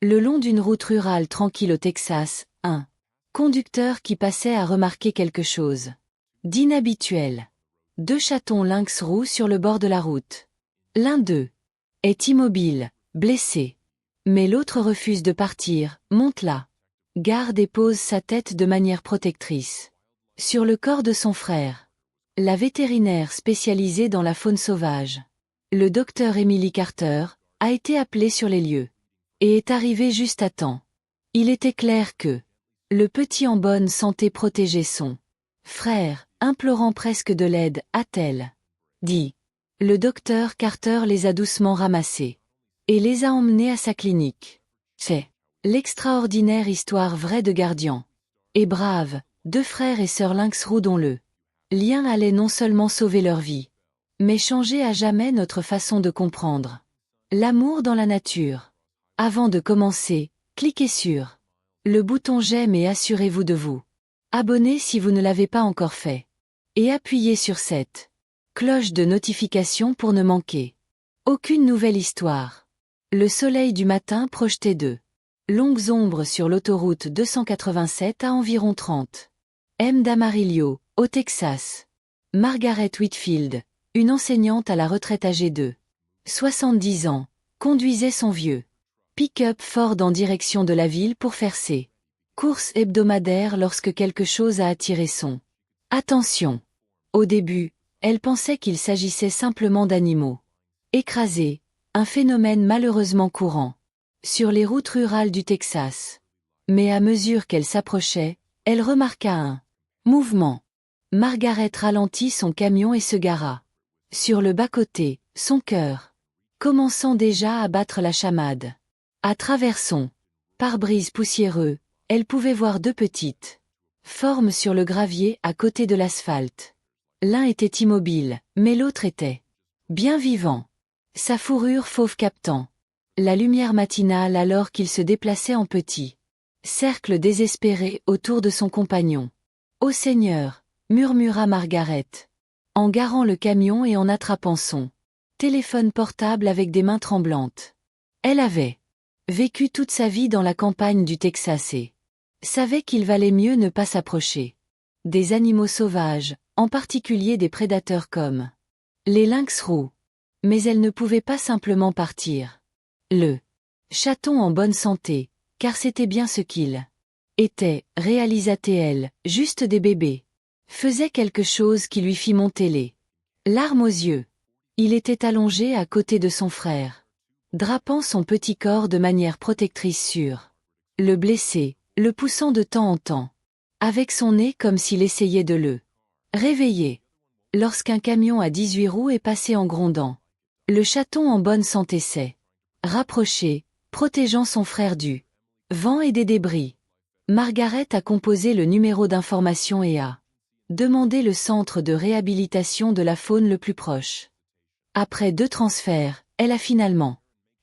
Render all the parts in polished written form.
Le long d'une route rurale tranquille au Texas, un conducteur qui passait a remarqué quelque chose d'inhabituel. Deux chatons lynx roux sur le bord de la route. L'un d'eux est immobile, blessé. Mais l'autre refuse de partir, monte là. Garde et pose sa tête de manière protectrice sur le corps de son frère. La vétérinaire spécialisée dans la faune sauvage, le docteur Emily Carter, a été appelée sur les lieux et est arrivée juste à temps. Il était clair que le petit en bonne santé protégeait son frère, implorant presque de l'aide, a-t-elle dit. Le docteur Carter les a doucement ramassés et les a emmenés à sa clinique. C'est l'extraordinaire histoire vraie de Gardian et Brave, deux frères et sœurs lynx roux dont le lien allait non seulement sauver leur vie, mais changer à jamais notre façon de comprendre l'amour dans la nature. Avant de commencer, cliquez sur le bouton j'aime et assurez-vous de vous abonner si vous ne l'avez pas encore fait. Et appuyez sur cette cloche de notification pour ne manquer aucune nouvelle histoire. Le soleil du matin projetait de longues ombres sur l'autoroute 287 à environ 30 m d'Amarillo, au Texas. Margaret Whitfield, une enseignante à la retraite âgée de 70 ans, conduisait son vieux pick-up Ford en direction de la ville pour faire ses courses hebdomadaires lorsque quelque chose a attiré son attention. Au début, elle pensait qu'il s'agissait simplement d'animaux écrasés, un phénomène malheureusement courant sur les routes rurales du Texas. Mais à mesure qu'elle s'approchait, elle remarqua un mouvement. Margaret ralentit son camion et se gara sur le bas-côté, son cœur commençant déjà à battre la chamade. À travers son pare-brise poussiéreux, elle pouvait voir deux petites formes sur le gravier à côté de l'asphalte. L'un était immobile, mais l'autre était bien vivant. Sa fourrure fauve captant la lumière matinale alors qu'il se déplaçait en petit cercle désespéré autour de son compagnon. « Ô Seigneur !» murmura Margaret, en garant le camion et en attrapant son téléphone portable avec des mains tremblantes. Elle avait vécu toute sa vie dans la campagne du Texas et savait qu'il valait mieux ne pas s'approcher des animaux sauvages, en particulier des prédateurs comme les lynx roux. Mais elle ne pouvait pas simplement partir. Le chaton en bonne santé, car c'était bien ce qu'il était, réalisa-t-elle, juste des bébés, faisait quelque chose qui lui fit monter les larmes aux yeux. Il était allongé à côté de son frère, drapant son petit corps de manière protectrice sur le blessé, le poussant de temps en temps, avec son nez comme s'il essayait de le réveiller. Lorsqu'un camion à 18 roues est passé en grondant, le chaton en bonne santé s'est rapproché, protégeant son frère du vent et des débris. Margaret a composé le numéro d'information et a demandé le centre de réhabilitation de la faune le plus proche. Après 2 transferts, elle a finalement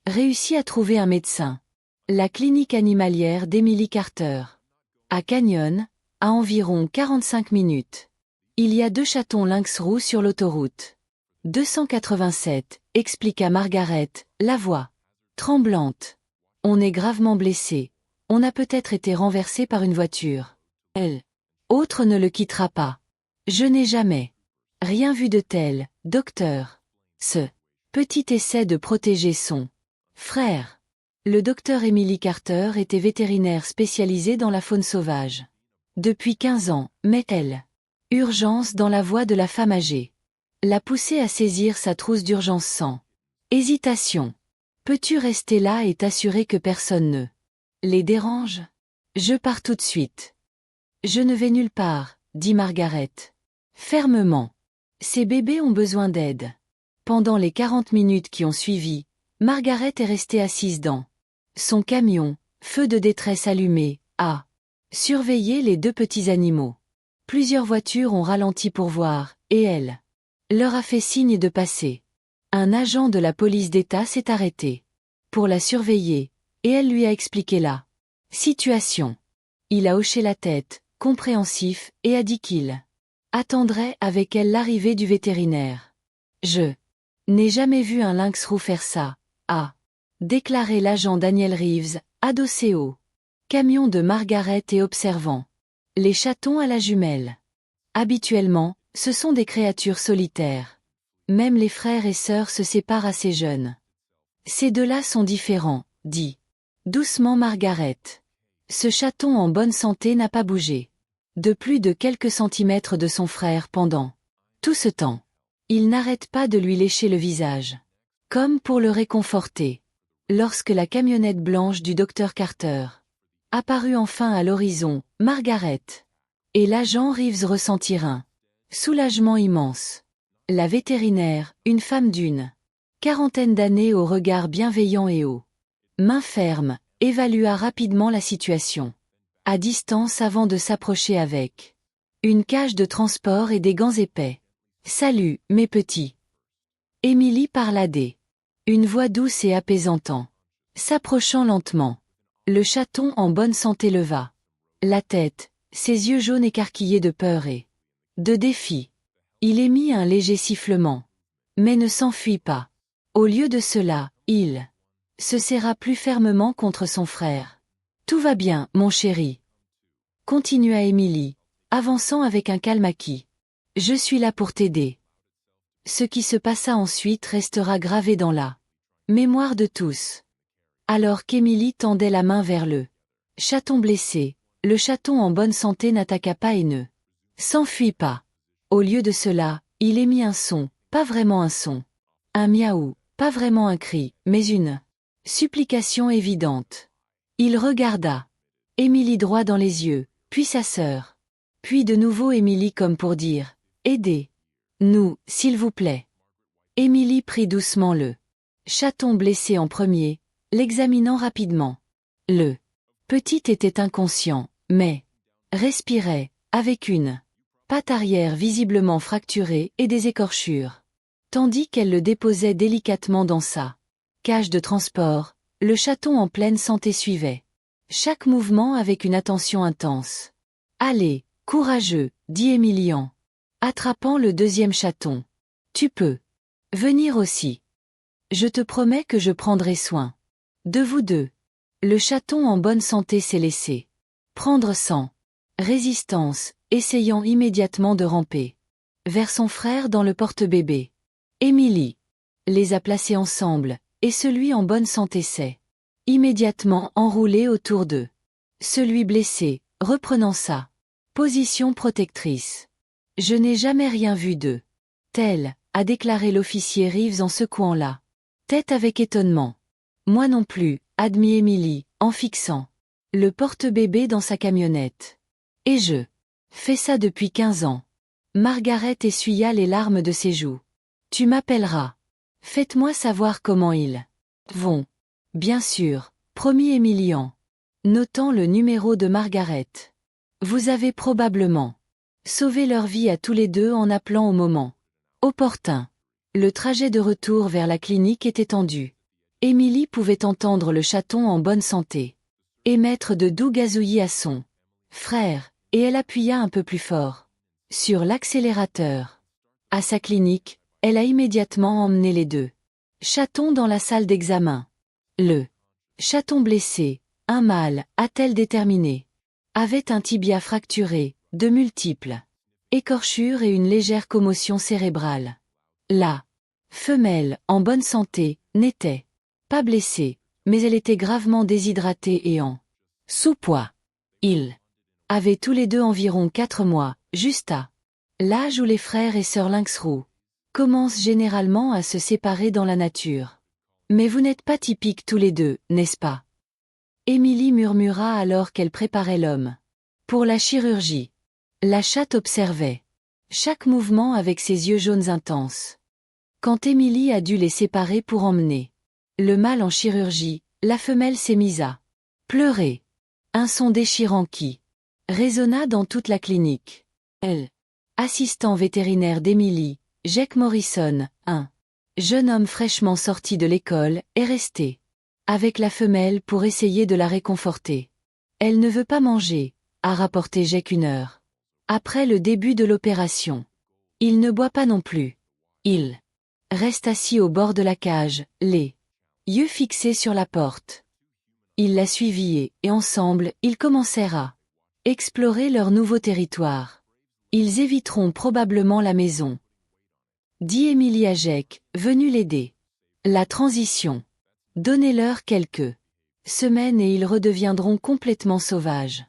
réussi à trouver un médecin. La clinique animalière d'Emily Carter, à Canyon, à environ 45 minutes. Il y a 2 chatons lynx roux sur l'autoroute 287, expliqua Margaret, la voix tremblante. On est gravement blessé. On a peut-être été renversé par une voiture. Elle. Autre ne le quittera pas. Je n'ai jamais rien vu de tel, docteur. Ce petit essai de protéger son frère. Le docteur Emily Carter était vétérinaire spécialisée dans la faune sauvage. Depuis 15 ans, mais elle. Urgence dans la voix de la femme âgée. L'a poussée à saisir sa trousse d'urgence sans hésitation. Peux-tu rester là et t'assurer que personne ne les dérange? Je pars tout de suite. Je ne vais nulle part, dit Margaret. Fermement. Ces bébés ont besoin d'aide. Pendant les 40 minutes qui ont suivi, Margaret est restée assise dans son camion, feu de détresse allumé, à surveiller les 2 petits animaux. Plusieurs voitures ont ralenti pour voir, et elle leur a fait signe de passer. Un agent de la police d'État s'est arrêté pour la surveiller, et elle lui a expliqué la situation. Il a hoché la tête, compréhensif, et a dit qu'il attendrait avec elle l'arrivée du vétérinaire. Je n'ai jamais vu un lynx roux faire ça, a déclaré l'agent Daniel Reeves, adossé au camion de Margaret et observant les chatons à la jumelle. Habituellement, ce sont des créatures solitaires. Même les frères et sœurs se séparent assez jeunes. Ces deux-là sont différents, dit doucement Margaret. Ce chaton en bonne santé n'a pas bougé de plus de quelques centimètres de son frère pendant tout ce temps. Il n'arrête pas de lui lécher le visage, comme pour le réconforter. Lorsque la camionnette blanche du docteur Carter apparut enfin à l'horizon, Margaret et l'agent Reeves ressentirent un soulagement immense. La vétérinaire, une femme d'une quarantaine d'années au regard bienveillant et aux mains fermes, évalua rapidement la situation. À distance avant de s'approcher avec une cage de transport et des gants épais. « Salut, mes petits. » Émilie parla une voix douce et apaisante. S'approchant lentement. Le chaton en bonne santé leva la tête, ses yeux jaunes écarquillés de peur et de défi. Il émit un léger sifflement. Mais ne s'enfuit pas. Au lieu de cela, il se serra plus fermement contre son frère. « Tout va bien, mon chéri. » Continua Émilie, avançant avec un calme acquis. « Je suis là pour t'aider. » Ce qui se passa ensuite restera gravé dans la mémoire de tous. Alors qu'Émilie tendait la main vers le chaton blessé, le chaton en bonne santé n'attaqua pas et ne s'enfuit pas. Au lieu de cela, il émit un son, pas vraiment un son. Un miaou, pas vraiment un cri, mais une supplication évidente. Il regarda Émilie droit dans les yeux, puis sa sœur. Puis de nouveau Émilie comme pour dire « Aidez-nous, s'il vous plaît ». Émilie prit doucement le chaton blessé en premier, l'examinant rapidement. Le petit était inconscient, mais respirait, avec une patte arrière visiblement fracturée et des écorchures. Tandis qu'elle le déposait délicatement dans sa cage de transport, le chaton en pleine santé suivait chaque mouvement avec une attention intense. « Allez, courageux, » dit Émilie en attrapant le deuxième chaton. « Tu peux venir aussi. Je te promets que je prendrai soin de vous deux. » Le chaton en bonne santé s'est laissé prendre sans résistance, essayant immédiatement de ramper vers son frère dans le porte-bébé. Émilie les a placés ensemble, et celui en bonne santé s'est immédiatement enroulé autour d'eux. Celui blessé, reprenant sa position protectrice. « Je n'ai jamais rien vu de tel, » a déclaré l'officier Reeves en secouant la tête avec étonnement. « Moi non plus, » admit Émilie, en fixant le porte-bébé dans sa camionnette. « Et je fais ça depuis 15 ans. » Margaret essuya les larmes de ses joues. « Tu m'appelleras. Faites-moi savoir comment ils vont. » « Bien sûr, » promit Émilie en notant le numéro de Margaret. « Vous avez probablement sauvé leur vie à tous les deux en appelant au moment opportun. » Le trajet de retour vers la clinique était tendu. Émilie pouvait entendre le chaton en bonne santé émettre de doux gazouillis à son frère, et elle appuya un peu plus fort sur l'accélérateur. À sa clinique, elle a immédiatement emmené les deux chatons dans la salle d'examen. Le chaton blessé, un mâle, a-t-elle déterminé, avait un tibia fracturé, de multiples écorchures et une légère commotion cérébrale. La femelle, en bonne santé, n'était pas blessée, mais elle était gravement déshydratée et en sous-poids. Ils avaient tous les deux environ 4 mois, juste à l'âge où les frères et sœurs lynx-roux commencent généralement à se séparer dans la nature. Mais vous n'êtes pas typiques tous les deux, n'est-ce pas? Émilie murmura alors qu'elle préparait l'homme pour la chirurgie. La chatte observait chaque mouvement avec ses yeux jaunes intenses. Quand Émilie a dû les séparer pour emmener le mâle en chirurgie, la femelle s'est mise à pleurer. Un son déchirant qui résonna dans toute la clinique. Elle, assistant vétérinaire d'Émilie, Jake Morrison, un jeune homme fraîchement sorti de l'école, est resté avec la femelle pour essayer de la réconforter. Elle ne veut pas manger, a rapporté Jake une heure après le début de l'opération. Il ne boit pas non plus. Il reste assis au bord de la cage, les yeux fixés sur la porte. Il la suivit et ensemble, ils commencèrent à explorer leur nouveau territoire. Ils éviteront probablement la maison, dit Émilie à Jake, venu l'aider. La transition. Donnez-leur quelques semaines et ils redeviendront complètement sauvages.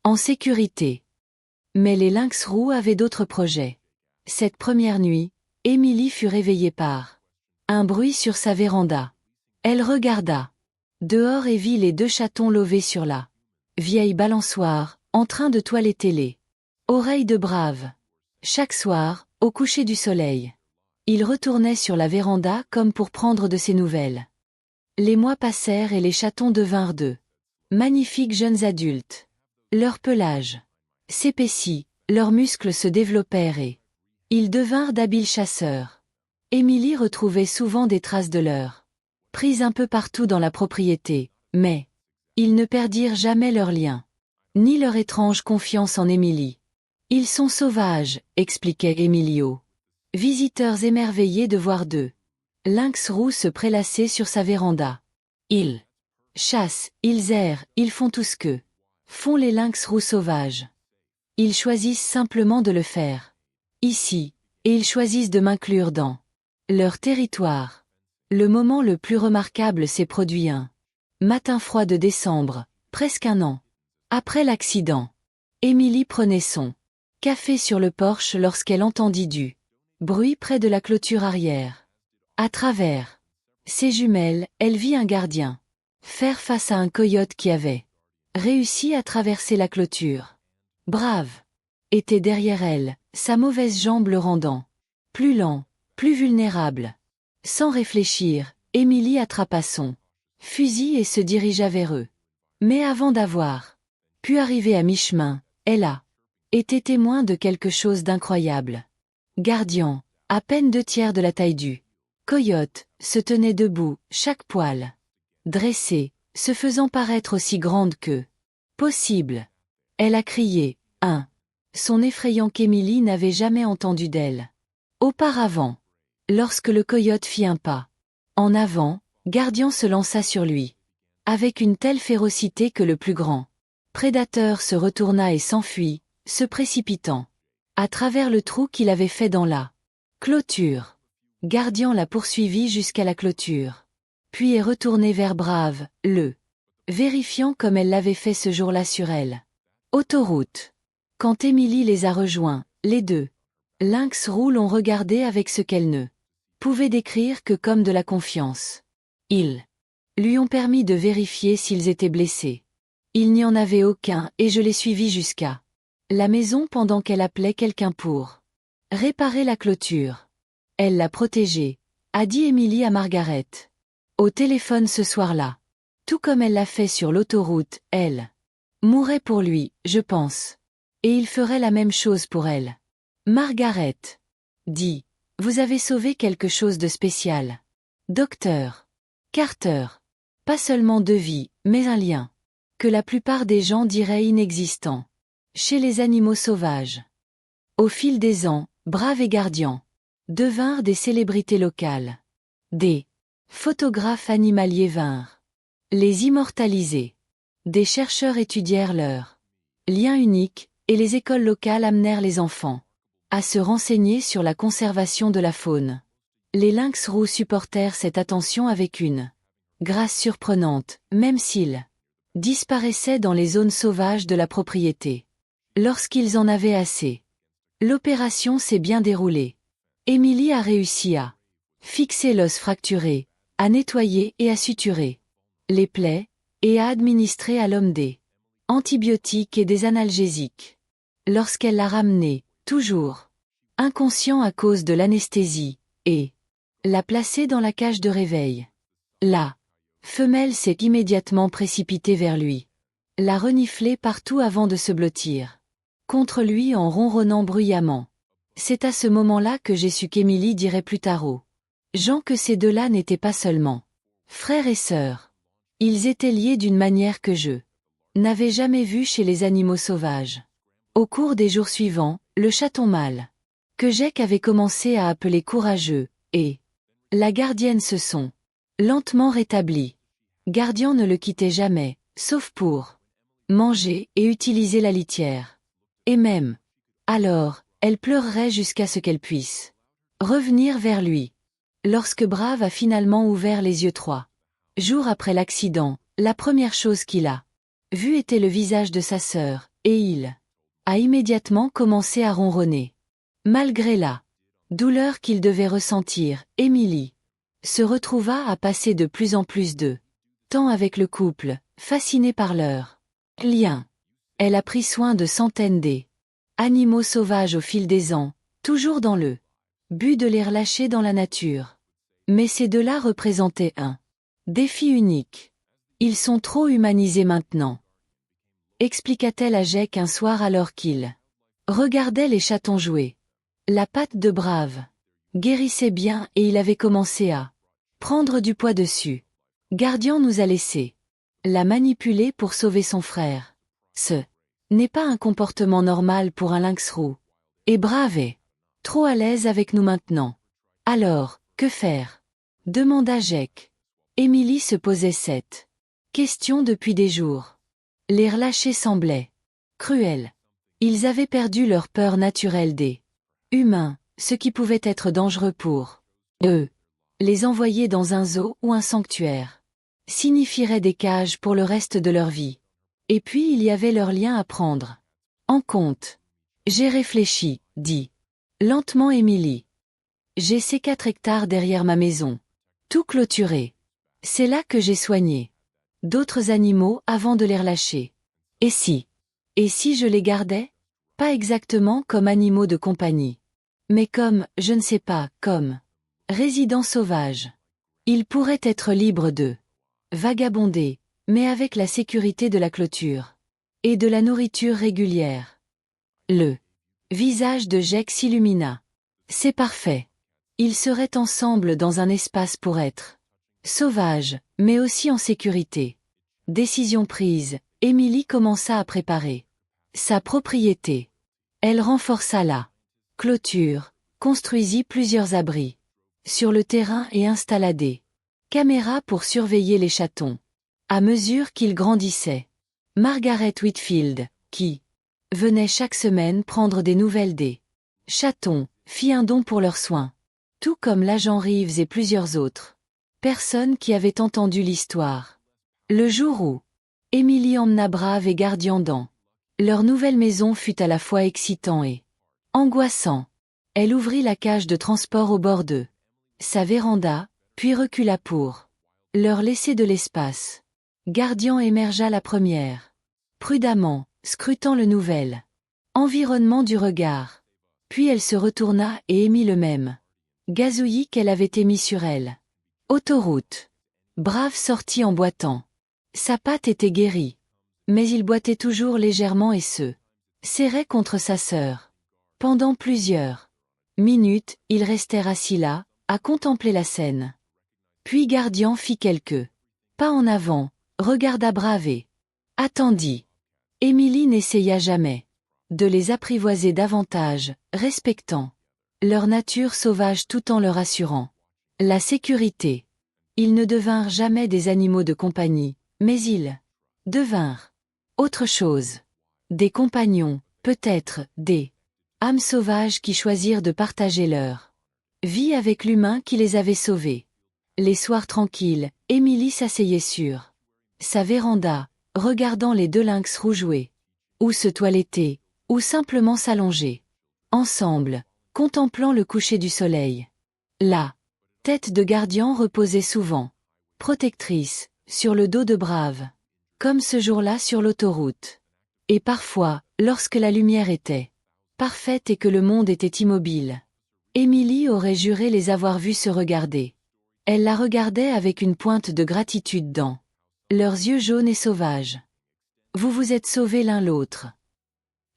En sécurité. Mais les lynx roux avaient d'autres projets. Cette première nuit, Émilie fut réveillée par un bruit sur sa véranda. Elle regarda dehors et vit les 2 chatons lovés sur la vieille balançoire, en train de toiletter les oreilles de Brave. Chaque soir, au coucher du soleil, il retournait sur la véranda comme pour prendre de ses nouvelles. Les mois passèrent et les chatons devinrent de magnifiques jeunes adultes. Leur pelage s'épaissit, leurs muscles se développèrent et ils devinrent d'habiles chasseurs. Émilie retrouvait souvent des traces de leurs prises un peu partout dans la propriété, mais ils ne perdirent jamais leur lien, ni leur étrange confiance en Émilie. Ils sont sauvages, expliquait Émilie aux visiteurs émerveillés de voir 2 lynx roux se prélasser sur sa véranda. Ils chassent, ils errent, ils font tout ce que font les lynx roux sauvages. Ils choisissent simplement de le faire ici, et ils choisissent de m'inclure dans leur territoire. Le moment le plus remarquable s'est produit un matin froid de décembre, presque un an après l'accident. Émilie prenait son café sur le porche lorsqu'elle entendit du bruit près de la clôture arrière. À travers ses jumelles, elle vit un gardien faire face à un coyote qui avait réussi à traverser la clôture. Brave était derrière elle, sa mauvaise jambe le rendant plus lent, plus vulnérable. Sans réfléchir, Émilie attrapa son fusil et se dirigea vers eux. Mais avant d'avoir pu arriver à mi-chemin, elle a été témoin de quelque chose d'incroyable. Gardien, à peine 2/3 de la taille du coyote, se tenait debout, chaque poil dressé, se faisant paraître aussi grande que possible. Elle a crié, un son effrayant qu'Émilie n'avait jamais entendu d'elle auparavant. Lorsque le coyote fit un pas en avant, Gardien se lança sur lui, avec une telle férocité que le plus grand prédateur se retourna et s'enfuit, se précipitant à travers le trou qu'il avait fait dans la clôture. Gardien la poursuivit jusqu'à la clôture, puis est retourné vers Brave, le vérifiant comme elle l'avait fait ce jour-là sur elle. Autoroute. Quand Émilie les a rejoints, les 2 lynx roux l'ont regardée avec ce qu'elle ne pouvait décrire que comme de la confiance. Ils lui ont permis de vérifier s'ils étaient blessés. Il n'y en avait aucun et je l'ai suivi jusqu'à la maison pendant qu'elle appelait quelqu'un pour réparer la clôture. Elle l'a protégé, a dit Émilie à Margaret. Au téléphone ce soir-là. Tout comme elle l'a fait sur l'autoroute, elle mourrait pour lui, je pense. Et il ferait la même chose pour elle. Margaret dit. Vous avez sauvé quelque chose de spécial. Docteur Carter. Pas seulement 2 vies, mais un lien. Que la plupart des gens diraient inexistant. Chez les animaux sauvages. Au fil des ans, Brave et Gardien devinrent des célébrités locales. Des photographes animaliers vinrent les immortaliser. Des chercheurs étudièrent leur lien unique, et les écoles locales amenèrent les enfants à se renseigner sur la conservation de la faune. Les lynx roux supportèrent cette attention avec une grâce surprenante, même s'ils disparaissaient dans les zones sauvages de la propriété. Lorsqu'ils en avaient assez, l'opération s'est bien déroulée. Émilie a réussi à fixer l'os fracturé, à nettoyer et à suturer les plaies, et à administrer à l'homme des antibiotiques et des analgésiques. Lorsqu'elle l'a ramené, toujours inconscient à cause de l'anesthésie, et l'a placé dans la cage de réveil. La femelle s'est immédiatement précipitée vers lui, l'a reniflé partout avant de se blottir contre lui en ronronnant bruyamment. C'est à ce moment-là que j'ai su qu'Émilie dirait plus tard aux gens que ces 2-là n'étaient pas seulement frères et sœurs. Ils étaient liés d'une manière que je n'avais jamais vue chez les animaux sauvages. Au cours des jours suivants, le chaton mâle, que Jake avait commencé à appeler courageux, et la gardienne se sont lentement rétablis. Guardian ne le quittait jamais, sauf pour manger et utiliser la litière. Et même alors, elle pleurerait jusqu'à ce qu'elle puisse revenir vers lui. Lorsque Brave a finalement ouvert les yeux 3 jours après l'accident, la première chose qu'il a vue était le visage de sa sœur, et il a immédiatement commencé à ronronner. Malgré la douleur qu'il devait ressentir, Emily se retrouva à passer de plus en plus de temps avec le couple, fascinée par leur lien. Elle a pris soin de centaines d'animaux sauvages au fil des ans, toujours dans le but de les relâcher dans la nature. Mais ces deux-là représentaient un défi unique. Ils sont trop humanisés maintenant, expliqua-t-elle à Jake un soir alors qu'il regardait les chatons jouer. La patte de Brave guérissait bien et il avait commencé à prendre du poids dessus. Guardian nous a laissé la manipuler pour sauver son frère. Ce n'est pas un comportement normal pour un lynx roux. Et Brave est trop à l'aise avec nous maintenant. Alors, que faire? Demanda Jake. Emily se posait cette question depuis des jours. Les relâcher semblait cruel. Ils avaient perdu leur peur naturelle des humains, ce qui pouvait être dangereux pour eux. Les envoyer dans un zoo ou un sanctuaire signifierait des cages pour le reste de leur vie. Et puis il y avait leur lien à prendre en compte. J'ai réfléchi, dit lentement Emily. J'ai ces 4 hectares derrière ma maison, tout clôturé. C'est là que j'ai soigné d'autres animaux avant de les relâcher. Et si je les gardais? Pas exactement comme animaux de compagnie, mais comme, je ne sais pas, comme résidents sauvages. Ils pourraient être libres de vagabonder, mais avec la sécurité de la clôture et de la nourriture régulière. Le visage de Jake s'illumina. C'est parfait. Ils seraient ensemble dans un espace pour être sauvages, mais aussi en sécurité. Décision prise, Emily commença à préparer sa propriété. Elle renforça la clôture, construisit plusieurs abris sur le terrain et installa des caméras pour surveiller les chatons. À mesure qu'ils grandissaient, Margaret Whitfield, qui venait chaque semaine prendre des nouvelles des chatons, fit un don pour leurs soins. Tout comme l'agent Reeves et plusieurs autres personnes qui avaient entendu l'histoire. Le jour où Emily emmena Brave et Guardian dans leur nouvelle maison fut à la fois excitant et angoissant. Elle ouvrit la cage de transport au bord de sa véranda, puis recula pour leur laisser de l'espace. Guardian émergea la première, prudemment, scrutant le nouvel environnement du regard. Puis elle se retourna et émit le même gazouillis qu'elle avait émis sur elle. Autoroute. Brave sortit en boitant. Sa patte était guérie. Mais il boitait toujours légèrement et se serrait contre sa sœur. Pendant plusieurs minutes, ils restèrent assis là, à contempler la scène. Puis Guardian fit quelques pas en avant, regarda Brave et attendit. Emily n'essaya jamais de les apprivoiser davantage, respectant leur nature sauvage tout en leur assurant la sécurité. Ils ne devinrent jamais des animaux de compagnie, mais ils devinrent autre chose. Des compagnons, peut-être, des âmes sauvages qui choisirent de partager leur vie avec l'humain qui les avait sauvés. Les soirs tranquilles, Emily s'asseyait sur sa véranda, regardant les 2 lynx roux jouer, ou se toiletter, ou simplement s'allonger ensemble, contemplant le coucher du soleil. La tête de Guardian reposait souvent, protectrice, sur le dos de Brave, comme ce jour-là sur l'autoroute. Et parfois, lorsque la lumière était parfaite et que le monde était immobile, Emily aurait juré les avoir vus se regarder. Elle la regardait avec une pointe de gratitude dans leurs yeux jaunes et sauvages. Vous vous êtes sauvés l'un l'autre,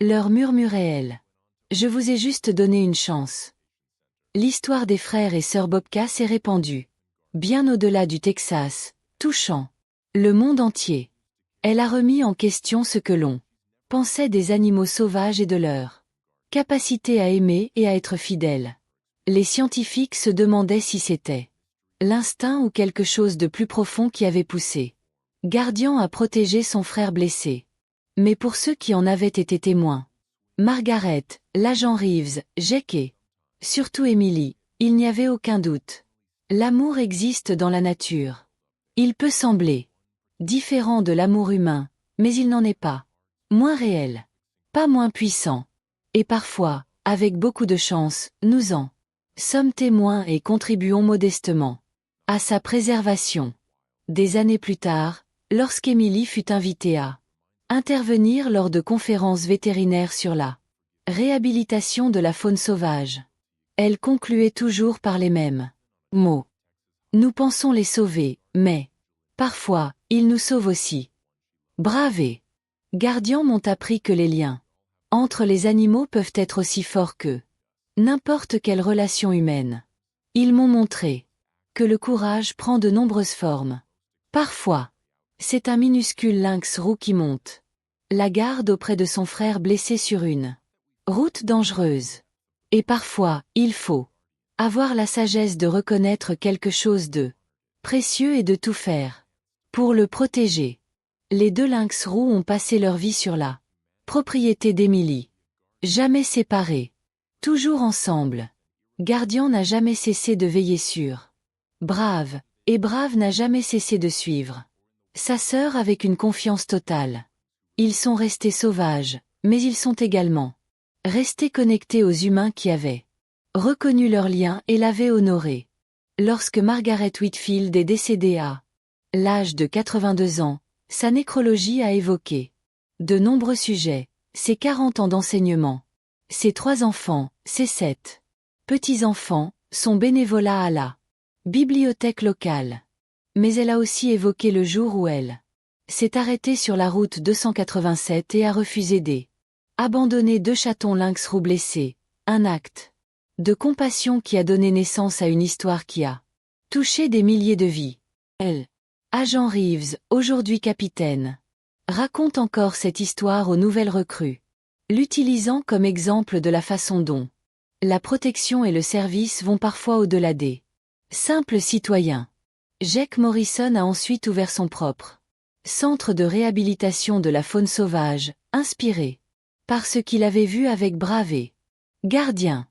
leur murmurait-elle. Je vous ai juste donné une chance. L'histoire des frères et sœurs Bobcat s'est répandue bien au-delà du Texas, touchant le monde entier. Elle a remis en question ce que l'on pensait des animaux sauvages et de leur capacité à aimer et à être fidèles. Les scientifiques se demandaient si c'était l'instinct ou quelque chose de plus profond qui avait poussé Gardian a protégé son frère blessé. Mais pour ceux qui en avaient été témoins, Margaret, l'agent Reeves, Jake et, surtout Emily, il n'y avait aucun doute. L'amour existe dans la nature. Il peut sembler différent de l'amour humain, mais il n'en est pas moins réel, pas moins puissant. Et parfois, avec beaucoup de chance, nous en sommes témoins et contribuons modestement à sa préservation. Des années plus tard, lorsqu'Emily fut invitée à intervenir lors de conférences vétérinaires sur la réhabilitation de la faune sauvage, elle concluait toujours par les mêmes mots. Nous pensons les sauver, mais parfois, ils nous sauvent aussi. Braves et gardians m'ont appris que les liens entre les animaux peuvent être aussi forts que n'importe quelle relation humaine. Ils m'ont montré que le courage prend de nombreuses formes. Parfois, c'est un minuscule lynx roux qui monte la garde auprès de son frère blessé sur une route dangereuse. Et parfois, il faut avoir la sagesse de reconnaître quelque chose de précieux et de tout faire pour le protéger. Les deux lynx roux ont passé leur vie sur la propriété d'Emily. Jamais séparés. Toujours ensemble. Gardian n'a jamais cessé de veiller sur Brave, et Brave n'a jamais cessé de suivre sa sœur avec une confiance totale. Ils sont restés sauvages, mais ils sont également restés connectés aux humains qui avaient reconnu leur lien et l'avaient honoré. Lorsque Margaret Whitfield est décédée à l'âge de 82 ans, sa nécrologie a évoqué de nombreux sujets, ses 40 ans d'enseignement, ses 3 enfants, ses 7 petits-enfants, son bénévolat à la bibliothèque locale. Mais elle a aussi évoqué le jour où elle s'est arrêtée sur la route 287 et a refusé d'abandonner 2 chatons lynx roux blessés, un acte de compassion qui a donné naissance à une histoire qui a touché des milliers de vies. Elle, agent Reeves, aujourd'hui capitaine, raconte encore cette histoire aux nouvelles recrues, l'utilisant comme exemple de la façon dont la protection et le service vont parfois au-delà des simples citoyens. Jake Morrison a ensuite ouvert son propre centre de réhabilitation de la faune sauvage, inspiré par ce qu'il avait vu avec Brave et Gardien.